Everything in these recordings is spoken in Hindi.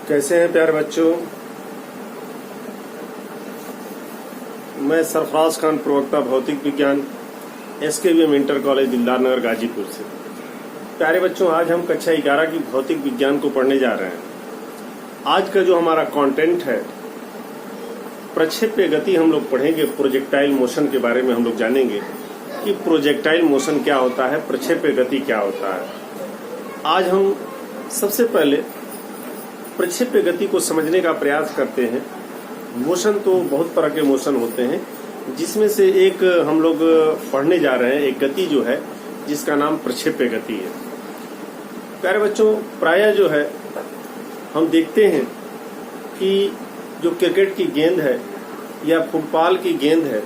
कैसे हैं प्यारे बच्चों। मैं सरफराज खान, प्रवक्ता भौतिक विज्ञान, SKVM इंटर कॉलेज दिलदार नगर गाजीपुर से। प्यारे बच्चों, आज हम कक्षा 11 की भौतिक विज्ञान को पढ़ने जा रहे हैं। आज का जो हमारा कंटेंट है, प्रक्षेप्य गति हम लोग पढ़ेंगे। प्रोजेक्टाइल मोशन के बारे में हम लोग जानेंगे कि प्रोजेक्टाइल मोशन क्या होता है, प्रक्षेप्य गति क्या होता है। आज हम सबसे पहले प्रक्षेप्य गति को समझने का प्रयास करते हैं। मोशन तो बहुत तरह के मोशन होते हैं, जिसमें से एक हम लोग पढ़ने जा रहे हैं, एक गति जो है जिसका नाम प्रक्षेप्य गति है। प्यारे बच्चों, प्रायः जो है हम देखते हैं कि जो क्रिकेट की गेंद है या फुटबॉल की गेंद है,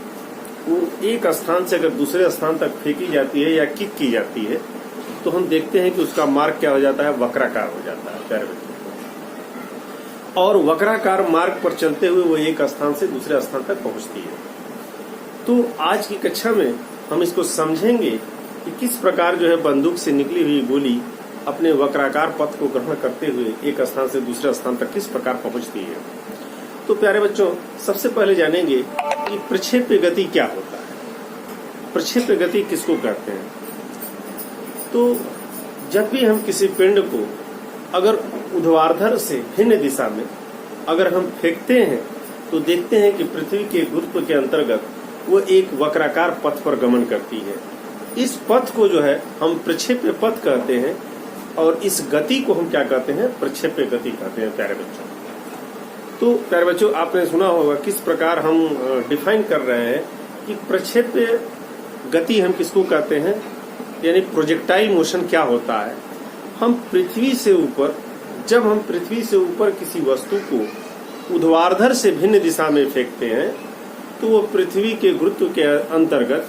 वो एक स्थान से अगर दूसरे स्थान तक फेंकी जाती है या किक की जाती है तो हम देखते हैं कि उसका मार्ग क्या हो जाता है, वक्राकार हो जाता है प्यारे बच्चों। और वक्राकार मार्ग पर चलते हुए वो एक स्थान से दूसरे स्थान तक पहुंचती है। तो आज की कक्षा में हम इसको समझेंगे कि किस प्रकार जो है बंदूक से निकली हुई गोली अपने वक्राकार पथ को ग्रहण करते हुए एक स्थान से दूसरे स्थान तक किस प्रकार पहुंचती है। तो प्यारे बच्चों, सबसे पहले जानेंगे कि प्रक्षेप्य गति क्या होता है, प्रक्षेप्य गति किसको कहते हैं। तो जब भी हम किसी पिंड को अगर ऊर्ध्वाधर से भिन्न दिशा में अगर हम फेंकते हैं तो देखते हैं कि पृथ्वी के गुरुत्व के अंतर्गत वो एक वक्राकार पथ पर गमन करती है। इस पथ को जो है हम प्रक्षेप्य पथ कहते हैं और इस गति को हम क्या कहते हैं, प्रक्षेप्य गति कहते हैं प्यारे बच्चों। तो प्यारे बच्चों, आपने सुना होगा किस प्रकार हम डिफाइन कर रहे हैं कि प्रक्षेप्य गति हम किसको कहते हैं, यानी प्रोजेक्टाइल मोशन क्या होता है। हम पृथ्वी से ऊपर, जब हम पृथ्वी से ऊपर किसी वस्तु को ऊर्ध्वाधर से भिन्न दिशा में फेंकते हैं तो वो पृथ्वी के गुरुत्व के अंतर्गत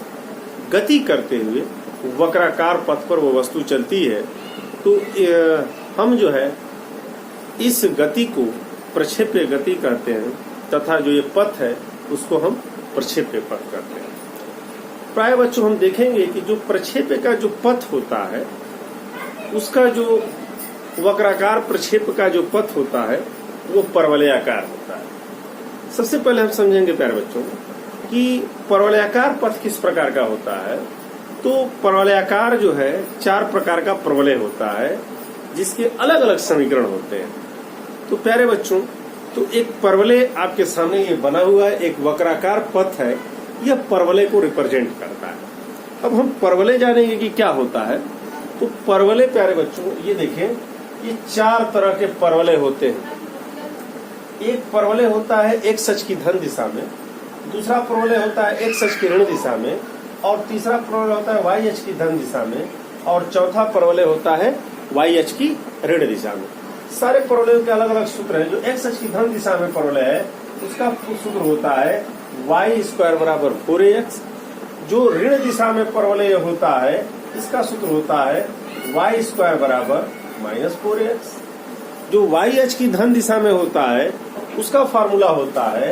गति करते हुए वक्राकार पथ पर वो वस्तु चलती है। तो हम जो है इस गति को प्रक्षेप्य गति कहते हैं तथा जो ये पथ है उसको हम प्रक्षेप्य पथ कहते हैं। प्राय बच्चों हम देखेंगे कि जो प्रक्षेप्य का जो पथ होता है, उसका जो वक्राकार प्रक्षेप का जो पथ होता है वो परवलयाकार होता है। सबसे पहले हम समझेंगे प्यारे बच्चों कि परवलयाकार पथ किस प्रकार का होता है। तो परवलयाकार जो है 4 प्रकार का परवलय होता है, जिसके अलग अलग समीकरण होते हैं। तो प्यारे बच्चों, तो एक परवलय आपके सामने ये बना हुआ है, एक वक्राकार पथ है, यह परवलय को रिप्रेजेंट करता है। अब हम परवलय जानेंगे कि क्या होता है। तो परवलय प्यारे बच्चों, ये देखें, ये 4 तरह के परवलय होते हैं। एक परवलय होता है x अक्ष की धन दिशा में, दूसरा परवलय होता है x अक्ष की ऋण दिशा में, और तीसरा परवलय होता है y अक्ष की धन दिशा में, और चौथा परवलय होता है y अक्ष की ऋण दिशा में। सारे परवलयों के अलग अलग सूत्र हैं। जो x अक्ष की धन दिशा में परवलय है उसका सूत्र होता है y² बराबर 4ax। जो ऋण दिशा में परवलय होता है इसका सूत्र होता है y² बराबर -4ax। जो y अक्ष की धन दिशा में होता है उसका फार्मूला होता है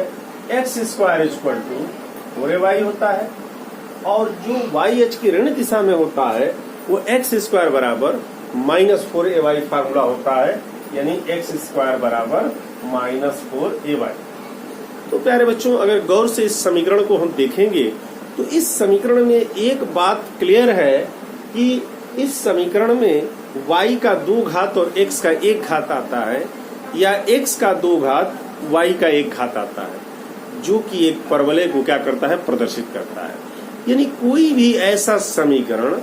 x² = 4ay होता है, और जो y अक्ष की ऋण दिशा में होता है वो x² बराबर -4ay फार्मूला होता है, यानी x² बराबर -4ay। तो प्यारे बच्चों, अगर गौर से इस समीकरण को हम देखेंगे तो इस समीकरण में एक बात क्लियर है कि इस समीकरण में y का 2 घात और x का 1 घात आता है, या x का 2 घात y का 1 घात आता है, जो कि एक परवलय को क्या करता है, प्रदर्शित करता है। यानी कोई भी ऐसा समीकरण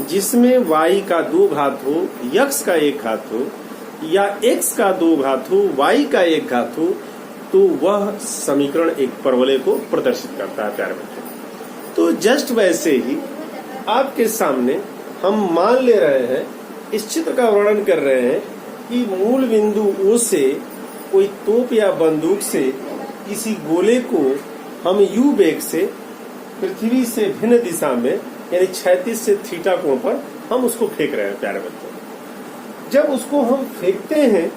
जिसमें y का 2 घात हो, x का 1 घात हो, या x का 2 घात हो, y का 1 घात हो, तो वह समीकरण एक परवलय को प्रदर्शित करता है प्यारे बच्चों। तो जस्ट वैसे ही आपके सामने हम मान ले रहे हैं, इस चित्र का वर्णन कर रहे हैं कि मूल बिंदु O से कोई तोप या बंदूक से किसी गोले को हम u वेग से पृथ्वी से भिन्न दिशा में, यानी क्षैतिज से थीटा कोण पर हम उसको फेंक रहे हैं प्यारे बच्चों। जब उसको हम फेंकते हैं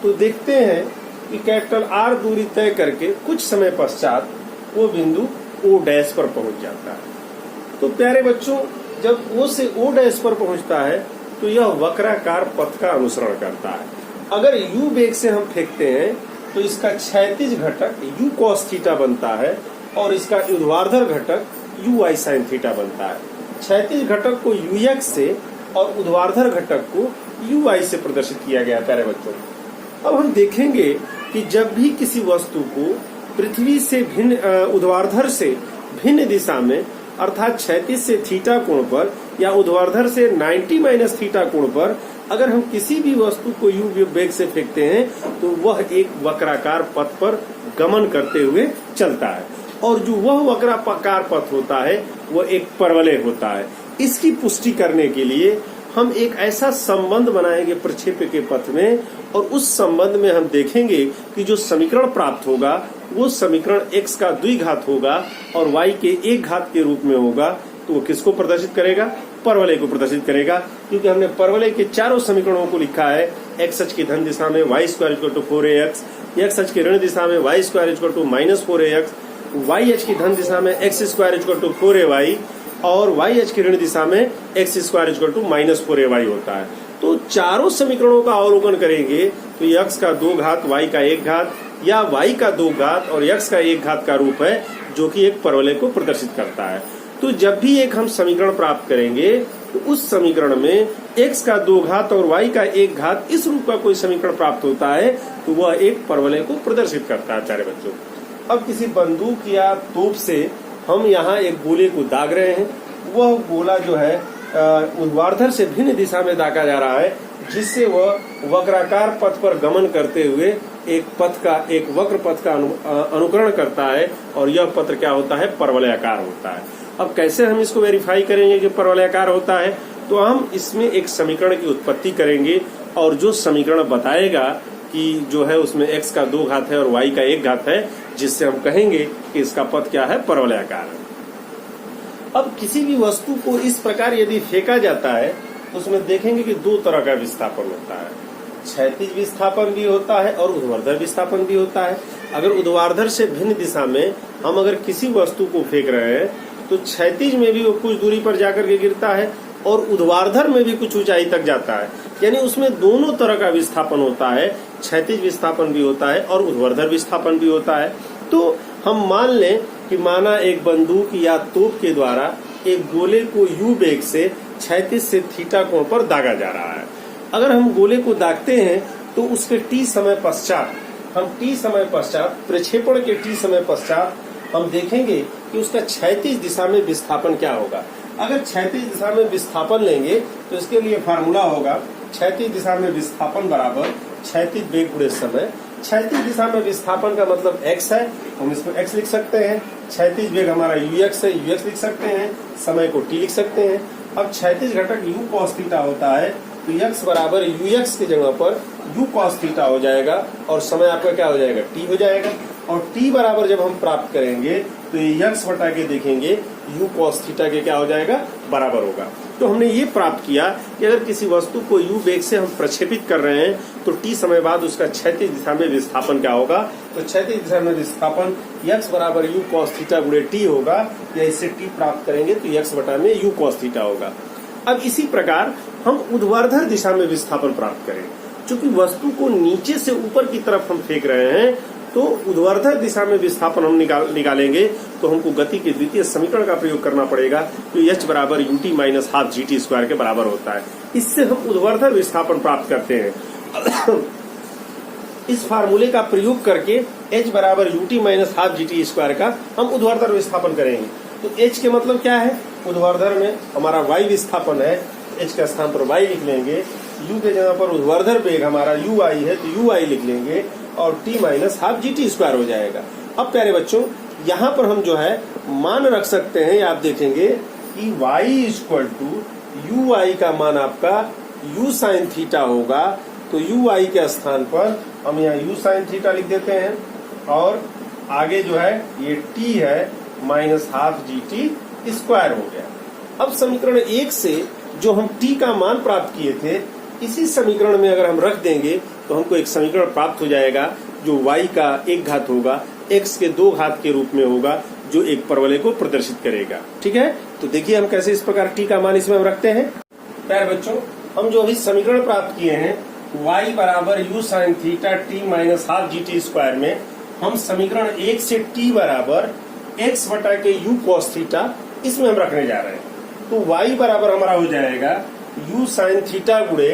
तो देखते हैं कि कैपिटल R दूरी तय करके कुछ समय पश्चात वो बिंदु O डैश पर पहुंच जाता है। तो प्यारे बच्चों, जब O से O डैश पर पहुंचता है तो यह वक्राकार पथ का अनुसरण करता है। अगर u वेग से हम फेंकते हैं तो इसका क्षैतिज घटक u cos थीटा बनता है और इसका ऊर्ध्वाधर घटक ui sin थीटा बनता है। क्षैतिज घटक को ux से और ऊर्ध्वाधर घटक को ui से प्रदर्शित किया गया प्यारे बच्चों। अब हम देखेंगे कि जब भी किसी वस्तु को पृथ्वी से भिन्न ऊर्ध्वाधर से भिन्न दिशा में अर्थात क्षैतिज से थीटा कोण पर या ऊर्ध्वाधर से 90 माइनस थीटा कोण पर अगर हम किसी भी वस्तु को u वेग से फेंकते हैं तो वह एक वक्राकार पथ पर गमन करते हुए चलता है और जो वह वक्राकार पथ होता है वह एक परवलय होता है। इसकी पुष्टि करने के लिए हम एक ऐसा संबंध बनाएंगे प्रक्षेप्य के पथ में और उस संबंध में हम देखेंगे कि जो समीकरण प्राप्त होगा वो समीकरण x का द्विघात होगा और y के एक घात के रूप में होगा। तो वो किसको प्रदर्शित करेगा? परवलय को प्रदर्शित करेगा, क्योंकि हमने परवलय के चारों समीकरणों को लिखा है। x अक्ष की धन दिशा में y square equal to 4ax, x अक्ष की ऋण दिशा में y square equal to minus 4ax, y अक्ष की धन दिशा में x square equal to 4ay और y अक्ष की ऋण दिशा में x square equal to minus 4ay होता है। तो चारों समीकरणों का अवलोकन करेंगे तो x का 2 घात y का 1 घात या y का 2 घात और x का 1 घात का रूप है जो कि एक परवलय को प्रदर्शित करता है। तो जब भी एक हम समीकरण प्राप्त करेंगे तो उस समीकरण में x का 2 घात और y का 1 घात इस रूप का कोई समीकरण प्राप्त होता है तो वह एक परवलय को प्रदर्शित करता है प्यारे बच्चों। अब किसी बंदूक या तोप से हम यहाँ एक गोले को दाग रहे हैं, वह गोला जो है ऊर्ध्वाधर से भिन्न दिशा में दागा जा रहा है जिससे वह वक्राकार पथ पर गमन करते हुए एक वक्र पथ का अनुकरण करता है और यह पथ क्या होता है? परवलयाकार होता है। अब कैसे हम इसको वेरीफाई करेंगे कि परवलयाकार होता है? तो हम इसमें एक समीकरण की उत्पत्ति करेंगे और जो समीकरण बताएगा कि जो है उसमें x का 2 घात है और y का 1 घात है, जिससे हम कहेंगे कि इसका पथ क्या है? परवलयाकार है। अब किसी भी वस्तु को इस प्रकार यदि फेंका जाता है तो उसमें देखेंगे कि 2 तरह का विस्थापन होता है। क्षैतिज विस्थापन भी होता है और ऊर्ध्वाधर विस्थापन भी होता है। अगर ऊर्ध्वाधर से भिन्न दिशा में हम अगर किसी वस्तु को फेंक रहे हैं तो क्षैतिज में भी वो कुछ दूरी पर जाकर के गिरता है और ऊर्ध्वाधर में भी कुछ ऊंचाई तक जाता है, यानी उसमें दोनों तरह का विस्थापन होता है। क्षैतिज विस्थापन भी होता है और ऊर्ध्वाधर विस्थापन भी होता है। तो हम मान लें कि माना एक बंदूक या तोप के द्वारा एक गोले को u वेग से क्षैतिज से थीटा कोण पर दागा जा रहा है। अगर हम गोले को दागते हैं तो उसके t समय पश्चात प्रक्षेपण के t समय पश्चात हम देखेंगे कि उसका क्षैतिज दिशा में विस्थापन क्या होगा। अगर क्षैतिज दिशा में विस्थापन लेंगे तो इसके लिए फार्मूला होगा क्षैतिज दिशा में विस्थापन बराबर क्षैतिज वेग गुणे समय। क्षैतिज दिशा में विस्थापन का मतलब x है, हम इसको x लिख सकते हैं। क्षैतिज वेग हमारा ux है, ux लिख सकते हैं। समय को t लिख सकते हैं। अब क्षैतिज घटक u cos थीटा होता है तो x बराबर ux की जगह पर u cos थीटा हो जाएगा और समय आपका क्या हो जाएगा? t हो जाएगा। और t बराबर जब हम प्राप्त करेंगे तो ये x बटा के देखेंगे u cos थीटा के क्या हो जाएगा? बराबर होगा। तो हमने ये प्राप्त किया कि अगर किसी वस्तु को u वेग से हम प्रक्षेपित कर रहे हैं तो t समय बाद उसका क्षैतिज दिशा में विस्थापन क्या होगा? तो क्षैतिज दिशा में विस्थापन x बराबर u cos थीटा गुणे t होगा, या इससे t प्राप्त करेंगे तो x बटा में u cos थीटा होगा। अब इसी प्रकार हम ऊर्ध्वाधर दिशा में विस्थापन प्राप्त करें। चूंकि वस्तु को नीचे से ऊपर की तरफ हम फेंक रहे हैं तो ऊर्ध्वाधर दिशा में विस्थापन हम निकालेंगे तो हमको गति के द्वितीय समीकरण का प्रयोग करना पड़ेगा। तो h बराबर ut minus half gt square के बराबर होता है। इससे हम ऊर्ध्वाधर विस्थापन प्राप्त करते हैं। इस फार्मूले का प्रयोग करके h बराबर ut minus half gt square का हम ऊर्ध्वाधर विस्थापन करेंगे। तो h के मतलब क्या है? ऊर्ध्वाधर में हमारा y विस्थापन है, h का स्थान पर y लिख लेंगे। u के जगह पर ऊर्ध्वाधर वेग हमारा ui है तो ui लिख लेंगे और t minus half gt square हो जाएगा। अब प्यारे बच्चों यहाँ पर हम जो है मान रख सकते हैं, आप देखेंगे कि y इक्वल टू ui का मान आपका u साइन थीटा होगा। तो ui के स्थान पर हम यहाँ u साइन थीटा लिख देते हैं और आगे जो है ये t है माइनस हाफ gt स्क्वायर हो गया। अब समीकरण 1 से जो हम t का मान प्राप्त किए थे इसी समीकरण में अगर हम रख देंगे तो हमको एक समीकरण प्राप्त हो जाएगा जो y का 1 घात होगा x के 2 घात के रूप में होगा, जो एक परवलय को प्रदर्शित करेगा। ठीक है, तो देखिए हम कैसे इस प्रकार t का मान इसमें हम रखते हैं। प्यारे बच्चों, हम जो अभी समीकरण प्राप्त किए हैं y बराबर you sine theta T minus half G T square में हम समीकरण 1 से t बराबर x बटा के u cos थीटा इसमें हम रखने जा रहे हैं। तो y बराबर हमारा हो जाएगा u साइन थीटा गुणे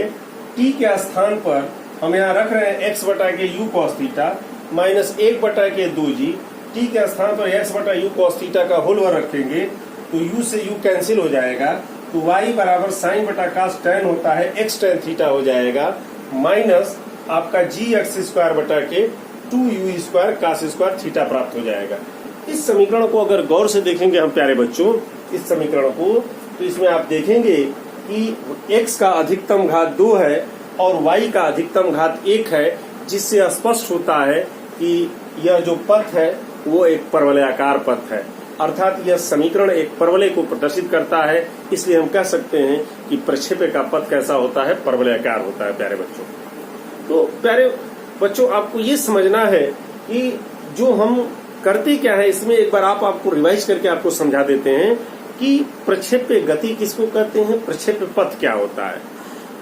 t के स्थान पर हम यहाँ रख रहे हैं x बटा के u cos थीटा माइनस 1 बटा के 2g, t के स्थान पर x बटा u cos थीटा का होल ओवर रखेंगे तो u से u कैंसिल हो जाएगा। तो y बराबर साइन बटा कास tan होता है x tan थीटा हो जाएगा माइनस आपका जी एक्स स्क्वायर बटा के 2u स्क्वायर कास स्क्वायर थीटा प्राप्त हो जाएगा। इस समीकरण को अगर गौर से देखेंगे हम प्यारे बच्चों, इस समीकरण को, तो इसमें आप देखेंगे कि x का अधिकतम घात 2 है और y का अधिकतम घात 1 है, जिससे स्पष्ट होता है कि यह जो पथ है वो एक परवलयाकार पथ है, अर्थात यह समीकरण एक परवलय को प्रदर्शित करता है। इसलिए हम कह सकते हैं कि प्रक्षेप्य का पथ कैसा होता है, परवलयाकार होता है प्यारे बच्चों। तो प्यारे बच्चों आपको ये समझना है कि जो हम करते क्या है, इसमें एक बार आपको रिवाइज करके आपको समझा देते हैं कि प्रक्षेप्य गति किसको कहते हैं, प्रक्षेप्य पथ क्या होता है।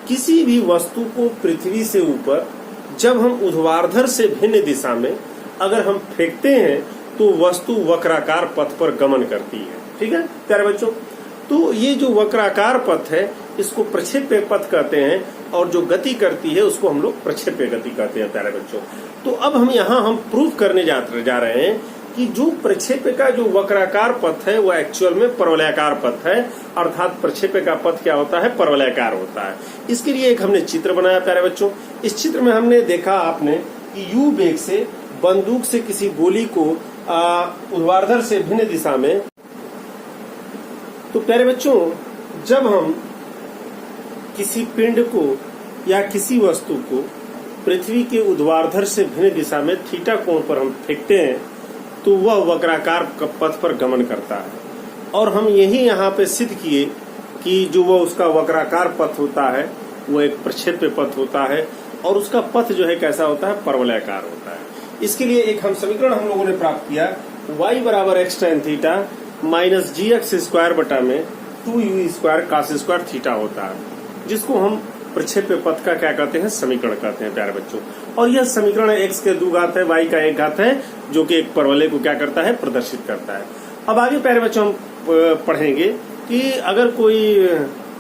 किसी भी वस्तु को पृथ्वी से ऊपर जब हम ऊर्ध्वाधर से भिन्न दिशा में अगर हम फेंकते हैं तो वस्तु वक्राकार पथ पर गमन करती है। ठीक है प्यारे बच्चों, तो ये जो वक्राकार पथ है इसको प्रक्षेप्य पथ कहते हैं और जो गति करती है उसको हम लोग प्रक्षेप्य गति कहते हैं प्यारे बच्चों। तो अब हम यहाँ हम प्रूफ करने जा रहे हैं कि जो प्रक्षेप्य का जो वक्राकार पथ है वो एक्चुअल में परवलयाकार पथ है, अर्थात प्रक्षेप्य का पथ क्या होता है, परवलयाकार होता है। इसके लिए एक हमने चित्र बनाया प्यारे बच्चों। इस चित्र में हमने देखा आपने कि u वेग से बंदूक से किसी गोली को ऊर्ध्वाधर से भिन्न दिशा में, तो प्यारे बच्चों जब हम किसी पिंड को या किसी वस्तु को पृथ्वी के ऊर्ध्वाधर से भिन्न दिशा में थीटा कोण पर हम फेंकते हैं तो वह वक्राकार पथ पर गमन करता है। और हम यही यहाँ पे सिद्ध किए कि जो वह उसका वक्राकार पथ होता है वो एक प्रक्षेप्य पथ होता है और उसका पथ जो है कैसा होता है, परवलयाकार होता है। इसके लिए एक हम समीकरण हम लोगों ने प्राप्त किया, y बराबर x tan थीटा माइनस जी एक्स स्क्वायर बटा में 2u स्क्वायर कास स्क्वायर थीटा होता है, जिसको हम प्रक्षेप्य पथ का क्या कहते हैं, समीकरण कहते हैं प्यारे बच्चों। और यह समीकरण x के 2 घात है, y का 1 घात है, जो कि एक परवलय को क्या करता है, प्रदर्शित करता है। अब आगे प्यारे बच्चों हम पढ़ेंगे कि अगर कोई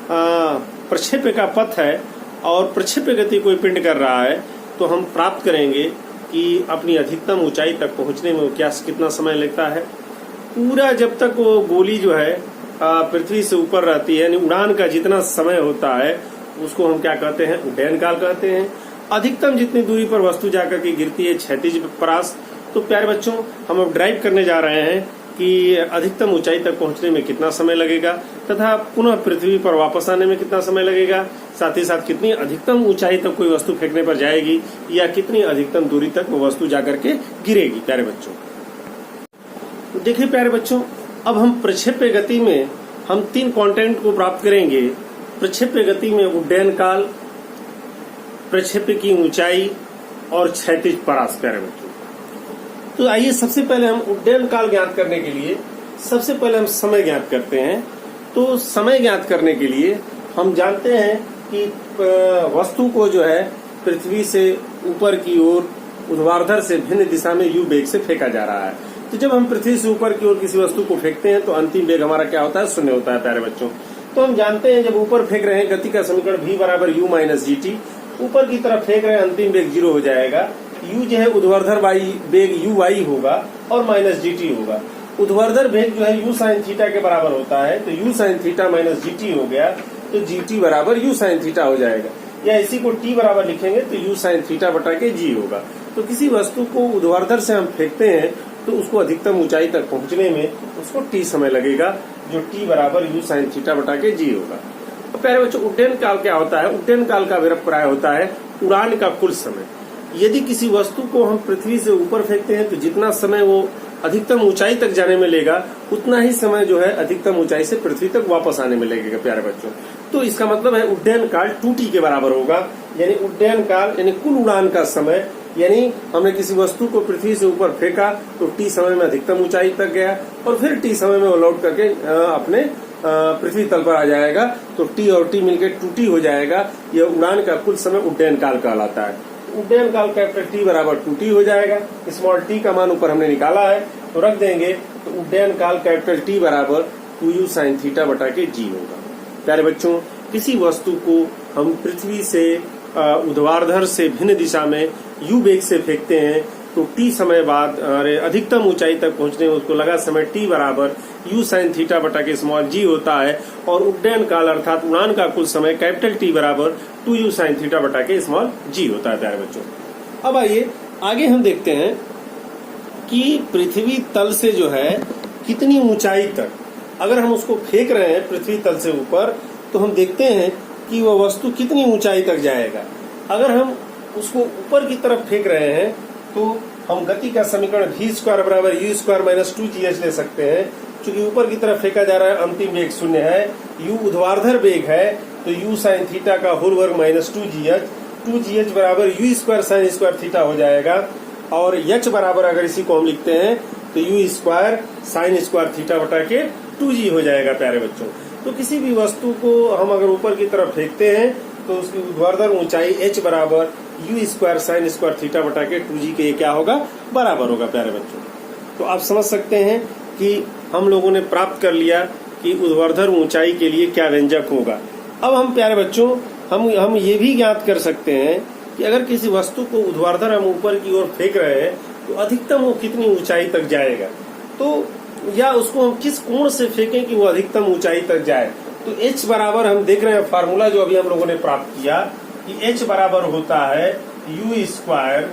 प्रक्षेप्य का पथ है और प्रक्षेप्य गति कोई पिंड कर रहा है तो हम प्राप्त करेंगे कि अपनी अधिकतम ऊंचाई तक पहुंचने में कितना समय लगता है। पूरा जब तक वो गोली जो है पृथ्वी से ऊपर रहती है, यानी उड़ान का जितना समय होता है उसको हम क्या कहते हैं, उड्डयन काल कहते हैं। अधिकतम जितनी दूरी पर वस्तु जाकर के गिरती है, क्षैतिज परास। तो प्यारे बच्चों हम अब ड्राइव करने जा रहे हैं कि अधिकतम ऊंचाई तक पहुंचने में कितना समय लगेगा तथा पुनः पृथ्वी पर वापस आने में कितना समय लगेगा, साथ ही साथ कितनी अधिकतम ऊंचाई तक कोई वस्तु फेंकने पर जाएगी या कितनी अधिकतम दूरी तक वो वस्तु जाकर के गिरेगी। प्यारे बच्चों तो देखिए प्यारे बच्चों, अब हम प्रक्षेप्य गति में हम 3 कंटेंट को प्राप्त करेंगे। प्रक्षेप्य गति में उड्डयन काल, प्रक्षेप्य की ऊंचाई और क्षैतिज परास। प्यारे बच्चों तो आइए सबसे पहले हम उड्डयन काल ज्ञात करने के लिए सबसे पहले हम समय ज्ञात करते हैं। तो समय ज्ञात करने के लिए हम जानते हैं कि वस्तु को जो है पृथ्वी से ऊपर की ओर ऊर्ध्वाधर से भिन्न दिशा में u वेग से फेंका जा रहा है। तो जब हम पृथ्वी से ऊपर की ओर किसी वस्तु को फेंकते हैं तो अंतिम वेग हमारा क्या होता है, 0 होता है प्यारे बच्चों। तो हम जानते हैं जब ऊपर फेंक रहे हैं गति का समीकरण v बराबर u माइनस जी टी, ऊपर की तरफ फेंक रहे हैं अंतिम वेग 0 हो जाएगा। u जो है ऊर्ध्वाधर वेग u y होगा और माइनस जी टी होगा। ऊर्ध्वाधर वेग जो है u साइन थीटा के बराबर होता है, तो u sine theta minus G T हो गया, तो जी टी बराबर u साइन थीटा हो जाएगा। या इसी को t बराबर लिखेंगे तो u साइन थीटा बटा के g होगा। तो किसी वस्तु को ऊर्ध्वाधर से हम फेंकते हैं तो उसको अधिकतम ऊंचाई तक पहुंचने में उसको t समय लगेगा, जो t बराबर u साइन थीटा बटा के g होगा। तो प्यारे बच्चों उड्डयन काल क्या होता है, उड्डयन काल का अभिप्राय होता है उड़ान का कुल समय। यदि किसी वस्तु को हम पृथ्वी से ऊपर फेंकते हैं तो जितना समय वो अधिकतम ऊंचाई तक जाने में लेगा उतना ही समय जो है अधिकतम ऊंचाई से पृथ्वी तक वापस आने में लगेगा प्यारे बच्चों। तो इसका मतलब है उड्डयन काल 2t के बराबर होगा, यानी उड्डयन काल यानी कुल उड़ान का समय, यानी हमने किसी वस्तु को पृथ्वी से ऊपर फेंका तो t समय में अधिकतम ऊंचाई तक गया और फिर t समय में वो लौट करके अपने पृथ्वी तल पर आ जाएगा तो टी और टी मिलकर 2t हो जाएगा। यह उड़ान का कुल समय उड्डयन काल कहलाता है। उड्डयन काल कैपिटल टी बराबर 2t हो जाएगा। स्मॉल टी का मान ऊपर हमने निकाला है तो रख देंगे, तो उड्डयन काल कैपिटल टी बराबर 2u sin थीटा बटा के g होगा। प्यारे बच्चों, किसी वस्तु को हम पृथ्वी से ऊर्ध्वाधर से भिन्न दिशा में u वेग से फेंकते हैं तो t समय बाद अधिकतम ऊंचाई तक पहुंचने में उसको लगा समय t बराबर u sin थीटा बटा के स्मॉल g होता है, और उड्डयन काल अर्थात उड़ान का कुल समय कैपिटल T बराबर 2u sin थीटा बटा के स्मॉल g होता है। प्यारे बच्चों, अब आइए आगे हम देखते हैं कि पृथ्वी तल से जो है कितनी ऊंचाई तक अगर हम उसको फेंक रहे हैं पृथ्वी तल से ऊपर, तो हम देखते हैं कि वह वस्तु कितनी ऊंचाई तक जाएगा। अगर हम उसको ऊपर की तरफ फेंक रहे हैं तो हम गति का समीकरण v स्क्वायर बराबर u स्क्वायर माइनस 2gh ले सकते हैं। चूंकि ऊपर की तरफ फेंका जा रहा है, अंतिम वेग 0 है, u ऊर्ध्वाधर वेग है, तो u sin थीटा का होल वर्ग माइनस 2gh बराबर u square sine square theta हो जाएगा। और h बराबर अगर इसी को हम लिखते हैं तो u square sine square theta बटा के 2g हो जाएगा। प्यारे बच्चों, तो किसी भी वस्तु को हम अगर ऊपर की तरफ फेंकते हैं तो उसकी ऊर्ध्वाधर ऊंचाई h बराबर u square sine square theta बटा के 2g के क्या होगा, बराबर होगा। प्यारे बच्चों, तो आप समझ सकते हैं कि हम लोगों ने प्राप्त कर लिया कि ऊर्ध्वाधर ऊंचाई के लिए क्या व्यंजक होगा। अब हम प्यारे बच्चों हम ये भी ज्ञात कर सकते हैं कि अगर किसी वस्तु को ऊर्ध्वाधर हम ऊपर की ओर फेंक रहे हैं तो अधिकतम वो कितनी ऊंचाई तक जाएगा, तो या उसको हम किस कोण से फेंकें कि वो अधिकतम ऊंचाई तक जाए। तो h बराबर हम देख रहे हैं फार्मूला जो अभी हम लोगों ने प्राप्त किया कि h बराबर होता है u square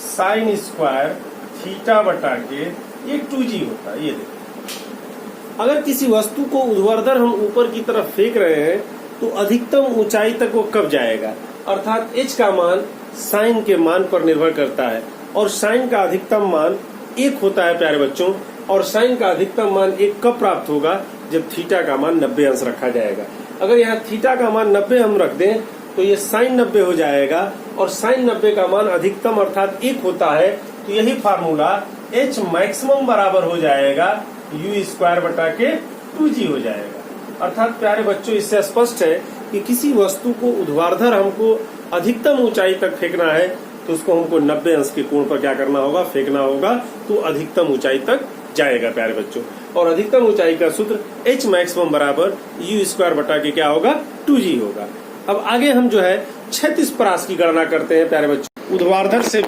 sine square theta बटा के ये 2g होता है। ये देखो, अगर किसी वस्तु को ऊर्ध्वाधर हम ऊपर की तरफ फेंक रहे हैं तो अधिकतम ऊंचाई तक वो कब जाएगा, अर्थात h का मान साइन के मान पर निर्भर करता है, और साइन का अधिकतम मान 1 होता है। प्यारे बच्चों, और साइन का अधिकतम मान 1 कब प्राप्त होगा, जब थीटा का मान 90 अंश रखा जाएगा। अगर यहाँ थीटा का मान 90 हम रख दें तो ये साइन 90 हो जाएगा, और साइन 90 का मान अधिकतम अर्थात 1 होता है। तो यही फार्मूला h मैक्सिमम बराबर हो जाएगा u स्क्वायर बटा के 2g हो जाएगा। अर्थात प्यारे बच्चों, इससे स्पष्ट है कि किसी वस्तु को ऊर्ध्वाधर हमको अधिकतम ऊंचाई तक फेंकना है तो उसको हमको 90 अंश के कोण पर क्या करना होगा, फेंकना होगा, तो अधिकतम ऊंचाई तक जाएगा। प्यारे बच्चों, और अधिकतम ऊंचाई का सूत्र h मैक्सिमम बराबर u स्क्वायर बटा के क्या होगा, 2g होगा। अब आगे हम जो है क्षैतिज परास की गणना करते हैं। प्यारे बच्चों, ऊर्ध्वाधर से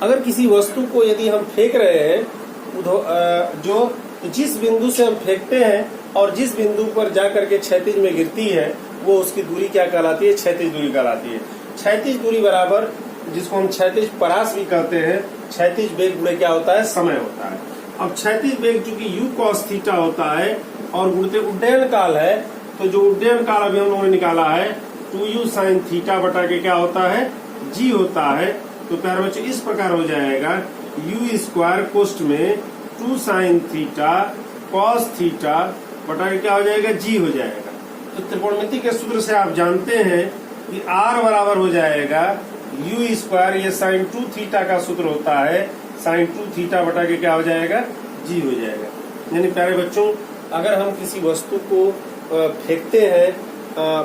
अगर किसी वस्तु को यदि हम फेंक रहे हैं जो जिस बिंदु से हम फेंकते हैं और जिस बिंदु पर जाकर के क्षैतिज में गिरती है वो उसकी दूरी क्या कहलाती है, क्षैतिज दूरी कहलाती है। क्षैतिज दूरी बराबर, जिसको हम क्षैतिज परास भी कहते हैं, क्षैतिज वेग गुणे क्या होता है, समय होता है। अब क्षैतिज वेग चूंकि u cos थीटा होता है और गुणते उड्डयन काल है, तो जो उड्डयन काल अभी हम लोगों ने निकाला है 2u sin थीटा बटा के क्या होता है, g होता है। तो प्यारे बच्चों, इस प्रकार हो जाएगा u स्क्वायर कोष्ठ में 2 sin थीटा cos थीटा बटा के क्या हो जाएगा, g हो जाएगा। तो त्रिकोणमिति के सूत्र से आप जानते हैं कि r बराबर हो जाएगा u स्क्वायर, ये साइन 2 थीटा का सूत्र होता है, साइन 2 थीटा बटा के क्या हो जाएगा, g हो जाएगा। यानी प्यारे बच्चों, अगर हम किसी वस्तु को फेंकते हैं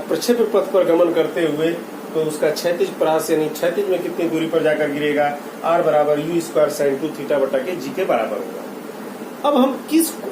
प्रक्षेप्य पथ पर गमन करते हुए तो उसका क्षैतिज परास यानी क्षैतिज में कितनी दूरी पर जाकर गिरेगा, r बराबर u स्क्वायर साइन 2 थीटा बटा के g के बराबर होगा। अब हम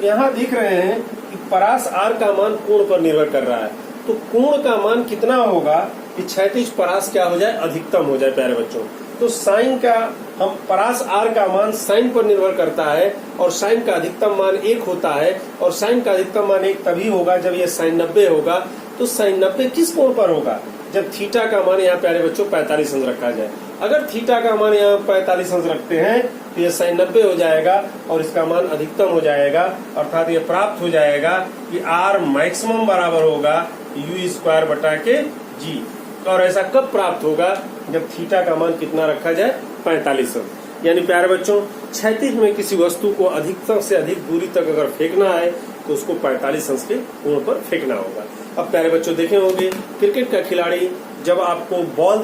यहाँ देख रहे हैं कि परास r का मान कोण पर निर्भर कर रहा है, तो कोण का मान कितना होगा कि क्षैतिज परास क्या हो जाए, अधिकतम हो जाए। प्यारे बच्चों, तो साइन का हम परास r का मान साइन पर निर्भर करता है, और साइन का अधिकतम मान 1 होता है, और साइन का अधिकतम मान 1 तभी होगा जब ये साइन 90 होगा। तो साइन 90 किस कोण पर होगा, जब थीटा का मान यहाँ प्यारे बच्चों 45 अंश रखा जाए। अगर थीटा का मान यहाँ 45 अंश रखते हैं तो ये साइन 90 हो जाएगा और इसका मान अधिकतम हो जाएगा, अर्थात ये प्राप्त हो जाएगा कि r मैक्सिमम बराबर होगा u स्क्वायर बटा के g। और ऐसा कब प्राप्त होगा, जब थीटा का मान कितना रखा जाए, 45 अंश। यानी प्यारे बच्चों, क्षैतिज में किसी वस्तु को अधिकतम से अधिक दूरी तक अगर फेंकना है तो उसको 45 अंश के कोण पर फेंकना होगा। अब प्यारे बच्चों, देखे होंगे क्रिकेट का खिलाड़ी जब आपको बॉल